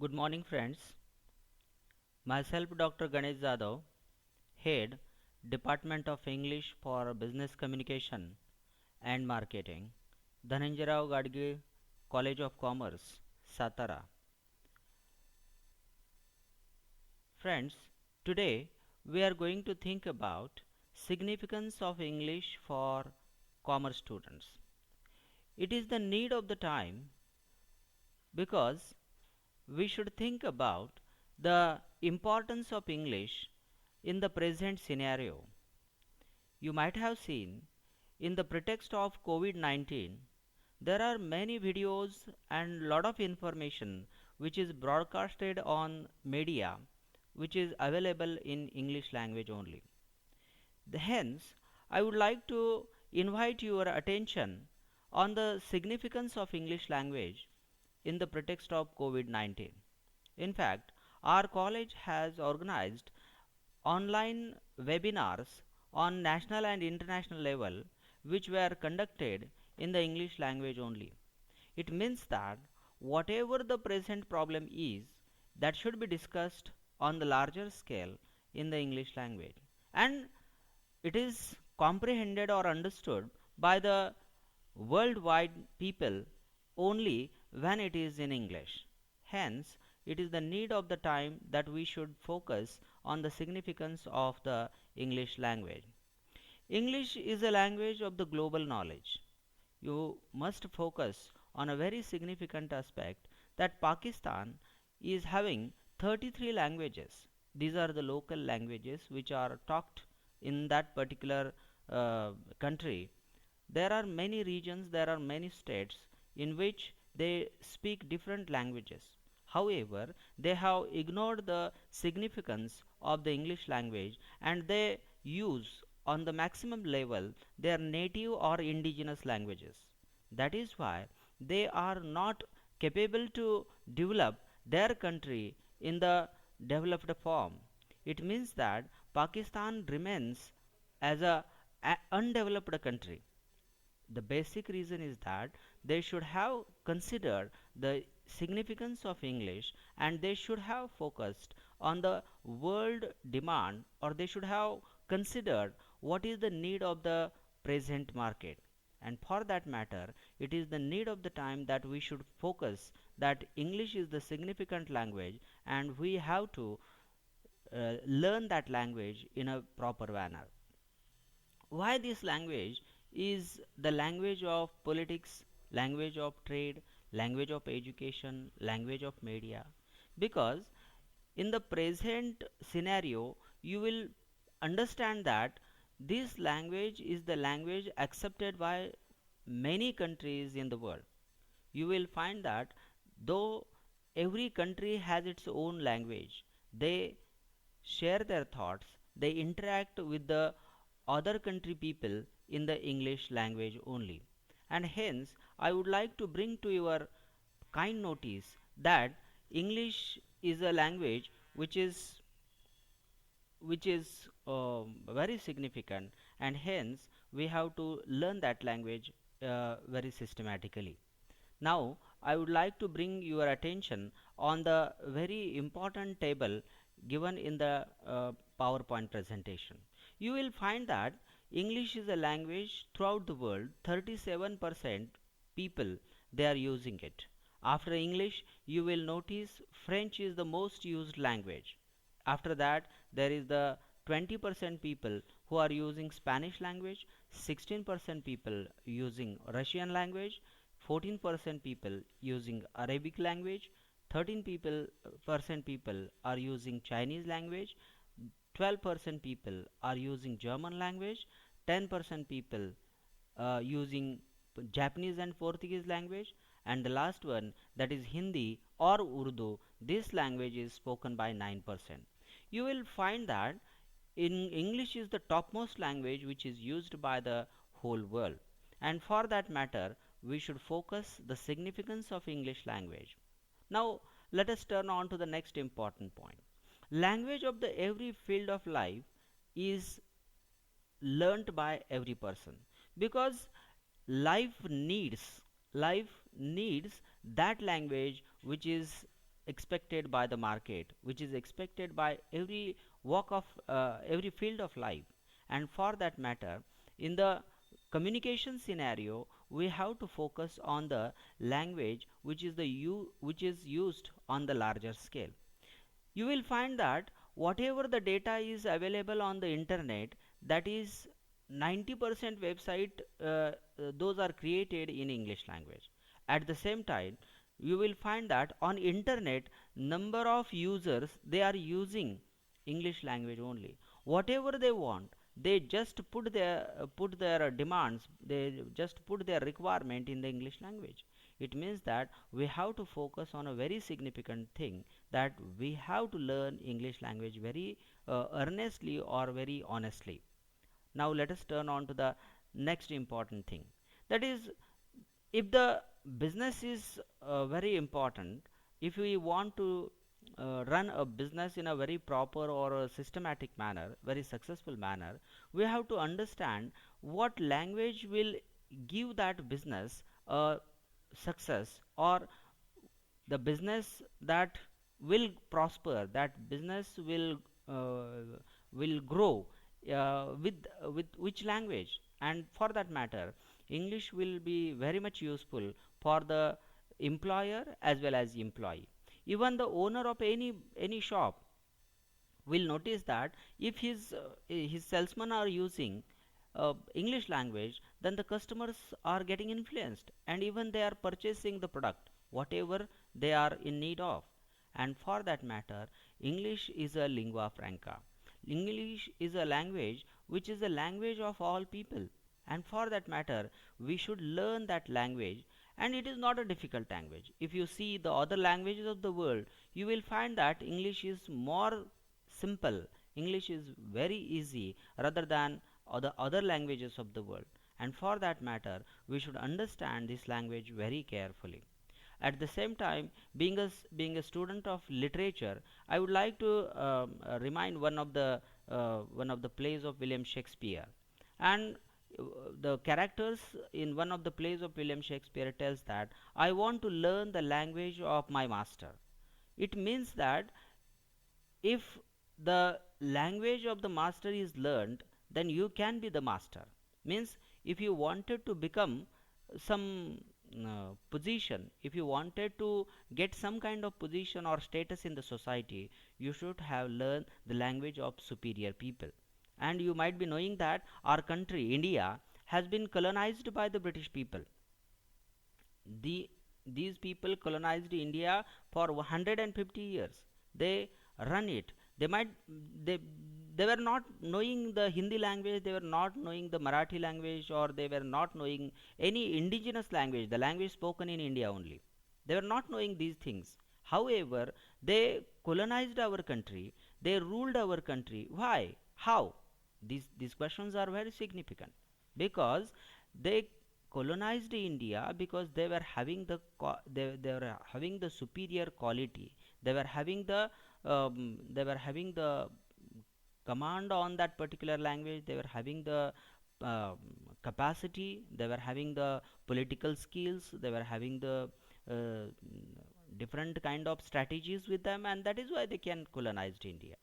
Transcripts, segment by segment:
Good morning, friends. Myself, Dr. Ganesh Jadhav, Head, Department of English for Business Communication and Marketing, Dhananjay Gadge, College of Commerce, Satara. Friends, today we are going to think about significance of English for commerce students. It is the need of the time because we should think about the importance of English in the present scenario. You might have seen in the pretext of COVID 19, there are many videos and lot of information which is broadcasted on media which is available in English language only. Hence, I would like to invite your attention on the significance of English language in the pretext of COVID 19. In fact, our college has organized online webinars on national and international level which were conducted in the English language only. It means that whatever the present problem is, that should be discussed on the larger scale in the English language. And it is comprehended or understood by the worldwide people only when it is in English. Hence, it is the need of the time that we should focus on the significance of the English language. English is a language of the global knowledge. You must focus on a very significant aspect that Pakistan is having 33 languages. These are the local languages which are talked in that particular country. There are many regions, there are many states in which they speak different languages. However, they have ignored the significance of the English language and they use on the maximum level their native or indigenous languages. That is why they are not capable to develop their country in the developed form. It means that Pakistan remains as a undeveloped country. The basic reason is that they should have considered the significance of English and they should have focused on the world demand, or they should have considered what is the need of the present market. And for that matter, it is the need of the time that we should focus that English is the significant language and we have to learn that language in a proper manner. Why this language is the language of politics, language of trade, language of education, language of media? Because in the present scenario, you will understand that this language is the language accepted by many countries in the world. You will find that though every country has its own language, they share their thoughts, they interact with the other country people in the English language only. And hence, I would like to bring to your kind notice that English is a language which is very significant, and hence we have to learn that language very systematically. Now, I would like to bring your attention on the very important table given in the PowerPoint presentation. You will find that English is a language throughout the world, 37% people they are using it. After English, you will notice French is the most used language. After that, there is the 20% people who are using Spanish language, 16% people using Russian language, 14% people using Arabic language, 13 people percent people are using Chinese language, 12% people are using German language, 10% people using Japanese and Portuguese language, and the last one, that is Hindi or Urdu. This language is spoken by 9%. You will find that in English is the topmost language which is used by the whole world. And for that matter, we should focus the significance of English language. Now, let us turn on to the next important point. Language of the every field of life is learnt by every person, because life needs life needs that language which is expected by the market, which is expected by every walk of every field of life. And for that matter, in the communication scenario, we have to focus on the language which is which is used on the larger scale. You will find that whatever the data is available on the internet, that is 90% website, those are created in English language. At the same time, you will find that on internet, number of users, they are using English language only. Whatever they want, they just put their demands, they just put their requirement in the English language. It means that we have to focus on a very significant thing, that we have to learn English language very earnestly or very honestly. Now let us turn on to the next important thing. That is, if the business is very important, if we want to run a business in a very proper or a systematic manner, very successful manner, we have to understand what language will give that business a success, or the business that will prosper, that business will grow with which language. And for that matter, English will be very much useful for the employer as well as employee. Even the owner of any shop will notice that if his salesmen are using English language, then the customers are getting influenced, and even they are purchasing the product whatever they are in need of. And for that matter, English is a lingua franca. English is a language which is the language of all people, and for that matter, we should learn that language. And it is not a difficult language. If you see the other languages of the world, you will find that English is more simple. English is very easy rather than other languages of the world. And for that matter, we should understand this language very carefully. At the same time, being a student of literature, I would like to remind one of the plays of William Shakespeare. And the characters in one of the plays of William Shakespeare tells that I want to learn the language of my master. It means that if the language of the master is learned, then you can be the master. Means, if you wanted to become some position, if you wanted to get some kind of position or status in the society, you should have learned the language of superior people. And you might be knowing that our country, India, has been colonized by the British people. These people colonized India for 150 years. They run it. They might they they were not knowing the Hindi language, they were not knowing the Marathi language, or they were not knowing any indigenous language, the language spoken in India only. They were not knowing these things. However, they colonized our country, they ruled our country. Why? How? These questions are very significant, because they colonized India because they were having they were having the superior quality. They were having the command on that particular language. They were having the capacity. They were having the political skills. They were having the uh, different kind of strategies with them, and that is why they can colonize India.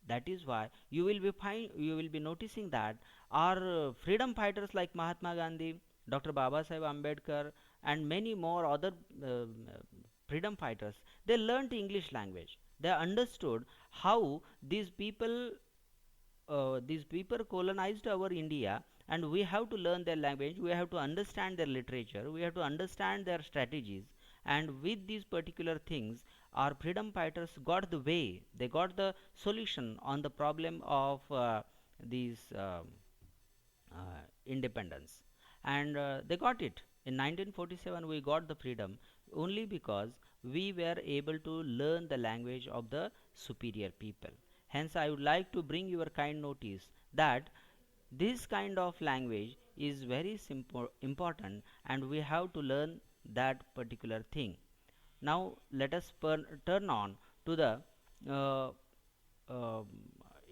That is why you will be noticing that our freedom fighters like Mahatma Gandhi, Dr. Baba Sahib Ambedkar, and many more other freedom fighters, they learned English language. They understood how these people these people colonized our India, and we have to learn their language, we have to understand their literature, we have to understand their strategies. And with these particular things, our freedom fighters got the way, they got the solution on the problem of these independence. And they got it. In 1947 we got the freedom only because we were able to learn the language of the superior people. Hence, I would like to bring your kind notice that this kind of language is very simple, important, and we have to learn that particular thing. Now, let us turn on to the uh, uh,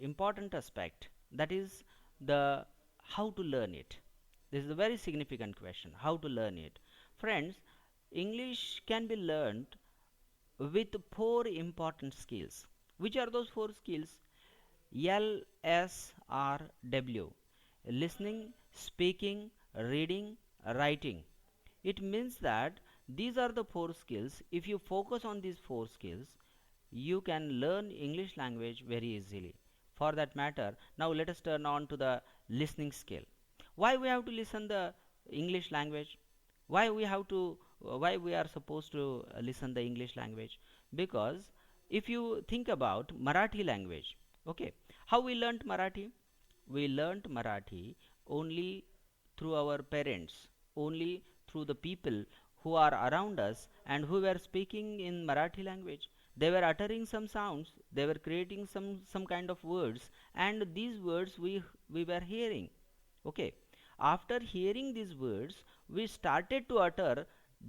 important aspect, that is the how to learn it. This is a very significant question, how to learn it. Friends, English can be learned with four important skills. Which are those four skills? LSRW: listening, speaking, reading, writing. It means that these are the four skills. If you focus on these four skills, you can learn English language very easily. For that matter, now let us turn on to the listening skill. Why we have to listen the English language? Why we have to why we are supposed to listen the English language? Because if you think about Marathi language, okay, how we learnt Marathi? We learnt Marathi only through our parents, only through the people who are around us and who were speaking in Marathi language. They were uttering some sounds, they were creating some kind of words, and these words we were hearing. Okay, after hearing these words, we started to utter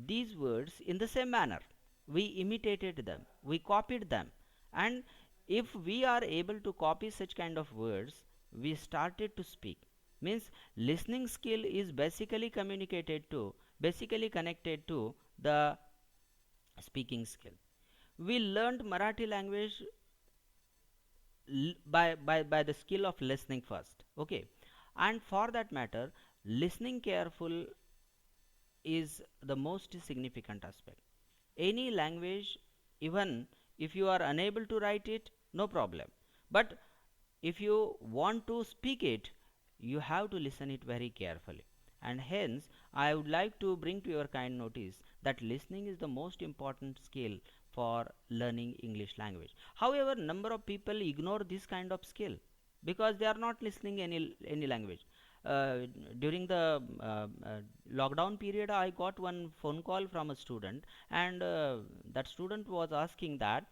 these words in the same manner. We imitated them, we copied them, and if we are able to copy such kind of words, we started to speak. Means listening skill is basically connected to the speaking skill. We learned Marathi language by the skill of listening first. Okay, and for that matter, listening careful is the most significant aspect. Any language, even if you are unable to write it, no problem, but if you want to speak it, you have to listen it very carefully. And hence I would like to bring to your kind notice that listening is the most important skill for learning English language. However, number of people ignore this kind of skill because they are not listening any language. During the lockdown period, I got one phone call from a student, and that student was asking that,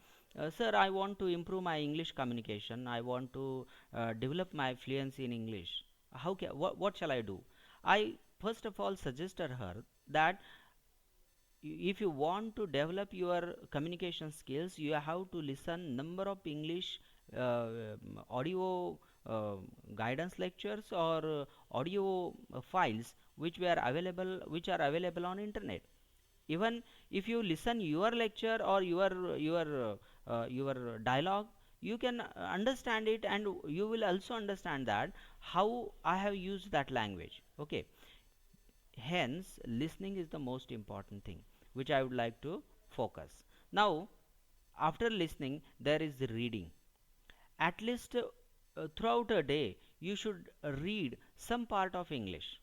sir, I want to improve my English communication. I want to develop my fluency in English. What shall I do? I first of all suggested her that if you want to develop your communication skills, you have to listen number of English audio guidance lectures or audio files which are available on internet. Even if you listen your lecture or your dialogue, you can understand it, and you will also understand that how I have used that language. Okay, hence listening is the most important thing which I would like to focus. Now, after listening, there is reading. At least throughout a day you should read some part of English,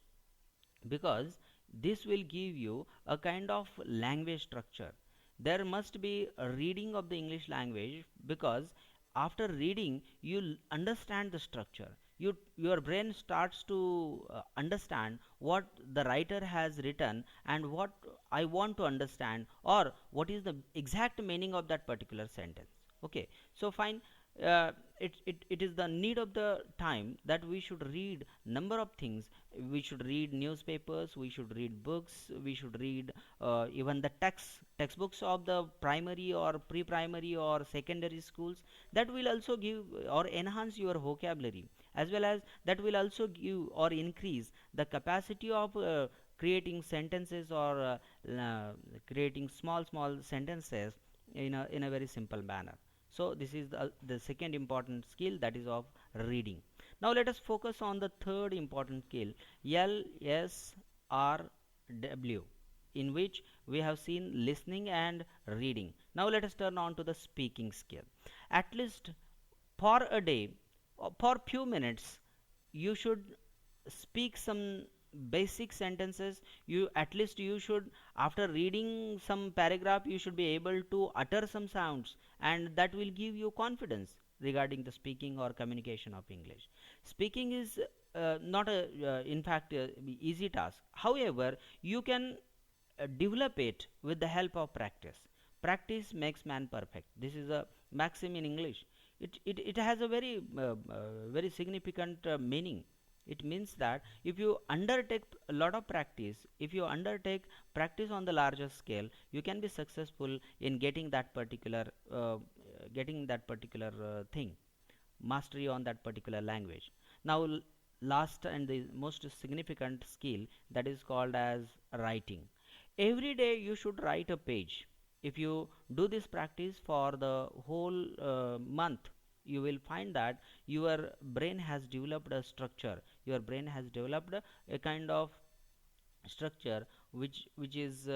because this will give you a kind of language structure. There must be a reading of the English language, because after reading you understand the structure. Your brain starts to understand what the writer has written and what I want to understand, or what is the exact meaning of that particular sentence. Okay, so fine. It is the need of the time that we should read number of things. We should read newspapers, we should read books, we should read even the textbooks of the primary or pre-primary or secondary schools. That will also give or enhance your vocabulary, as well as that will also give or increase the capacity of creating sentences or creating small sentences in a very simple manner. So this is the second important skill, that is of reading. Now let us focus on the third important skill, LSRW, in which we have seen listening and reading. Now let us turn on to the speaking skill. At least for a day, for few minutes, you should speak some basic sentences. You at least you should, after reading some paragraph, you should be able to utter some sounds, and that will give you confidence regarding the speaking or communication of English. Speaking is not a in fact easy task. However, you can develop it with the help of practice. Practice makes man perfect. This is a maxim in English. It has a very significant meaning. It means that if you undertake a lot of practice, if you undertake practice on the larger scale, you can be successful in getting that particular thing, mastery on that particular language. Now, last and the most significant skill, that is called as writing. Every day you should write a page. If you do this practice for the whole month, you will find that your brain has developed a structure, your brain has developed a kind of structure which is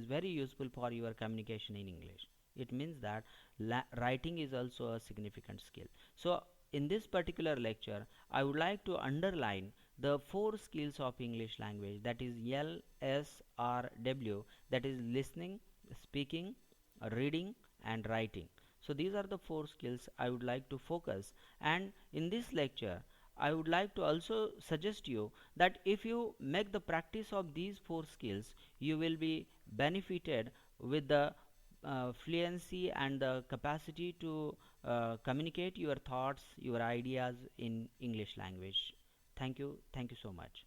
very useful for your communication in English. It means that writing is also a significant skill. So in this particular lecture I would like to underline the four skills of English language, that is LSRW, that is listening, speaking, reading and writing. So these are the four skills I would like to focus, and in this lecture I would like to also suggest you that if you make the practice of these four skills, you will be benefited with the fluency and the capacity to communicate your thoughts, your ideas in English language. Thank you so much.